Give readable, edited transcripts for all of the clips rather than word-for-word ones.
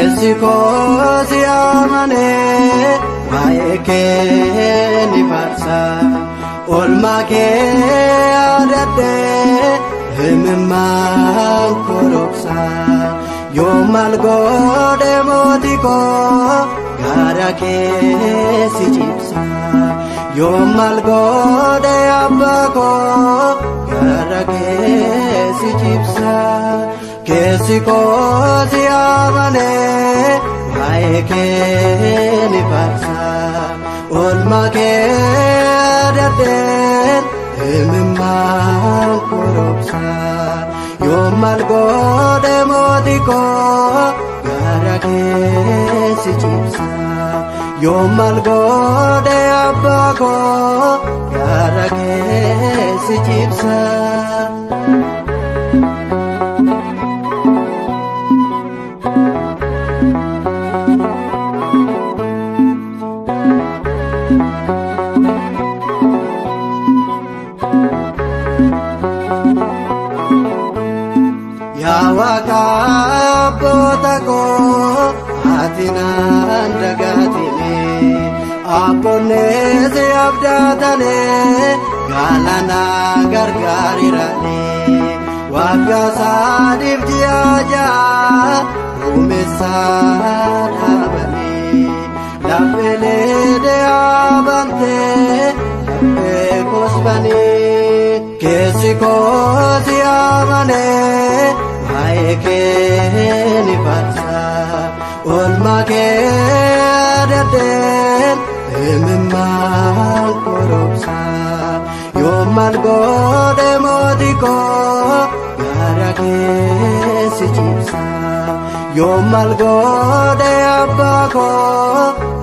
Kesikosi amane maeke ni farsa olmake adade hemman koroksa yomal gode motiko garake si chipsa yomal gode abako garake si chipsa Kesikosi amane maeke ni farsa olmake adade hemman koroksa yomal gode motiko garake si chipsa yomal gode abako garake si chipsa Yawaka potako atinan dagatine apone se abdatane galana gargarirane wagga sadif jiaja umesa dhabane lapele de abante kosbane kesikosi amane maeke ni farsa olmake adade hemman koroksa yomal gode motiko garake si chipsa yomal gode abako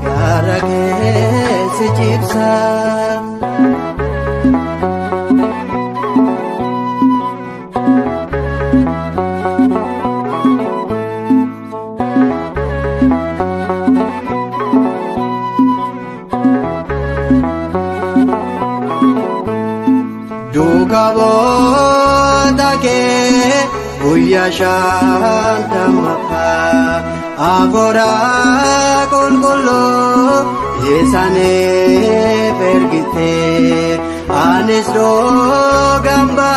garake si chipsa Dukabotake uyashantamaka agora kolkolo yesane pergite anisro gamba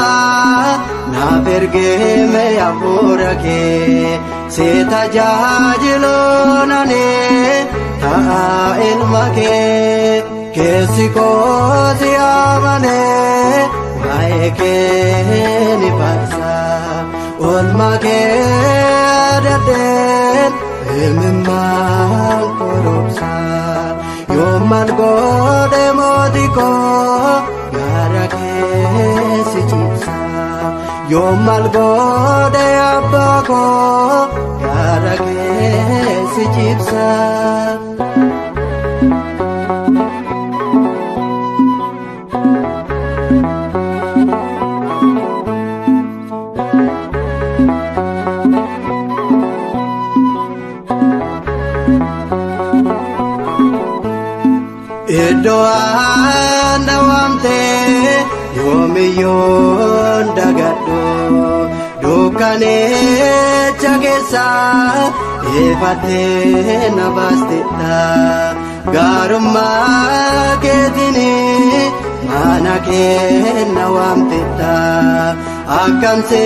na perge me apurake seta jajilonane ta ilmake kesikosi amane maeke ni farsa olmake adade hemman koroksa yomal gode motiko garake si chipsa yomal gode abako garake si chipsa Doa nawamte yomiyon dagaddo dukane chagesa efate nabastita garumma ketini manake nawamtita akamse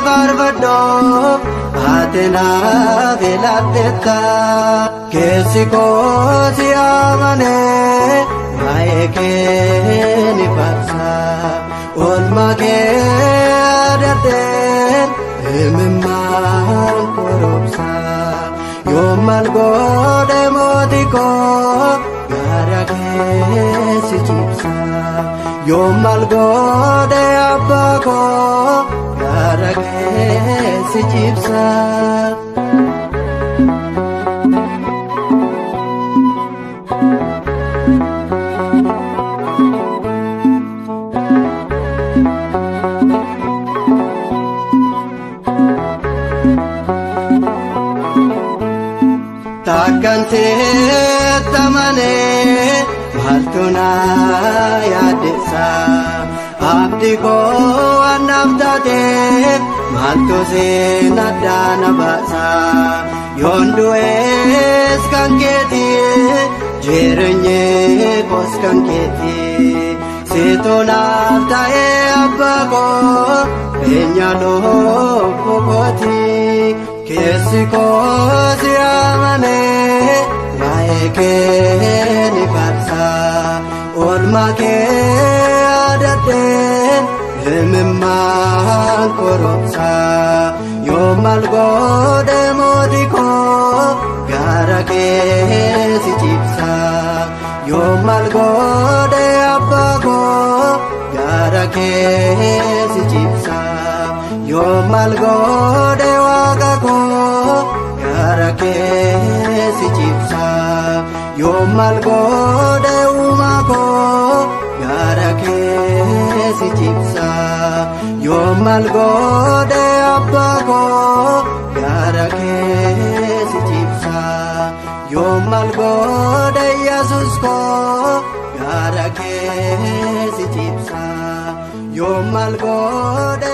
barbado atena velateta kesikosi amane maeke ni farsa olmake adade hemman koroksa yomal gode motiko garake si chipsa yomal gode abako garake si chipsa takkanteetta malee maaltu na yaaddessa abdii koo annaaf taateef maaltu seen addaa na baasa yoon du'ees kan keeti jireenyi koos kan keeti situ naaf ta'ee abbaa koo beenya lubbu kooti keessi koo si amanee waa'ee kee ni faarsa oolmaa kee yaadadheen himimmaan koromsa yoo maal godhe mootii koo gara kee si cibsa yoo maal godhe abbaa koo gara kee si cibsa yoo maal godhe waaqa koo gara kee si cibsa yoo maal godhe uumaa koo gara kee si cibsa yoo maal godhe abbaa koo gara kee si cibsa yoo maal godhe yesus koo gara kee si cibsa yoo maal godhe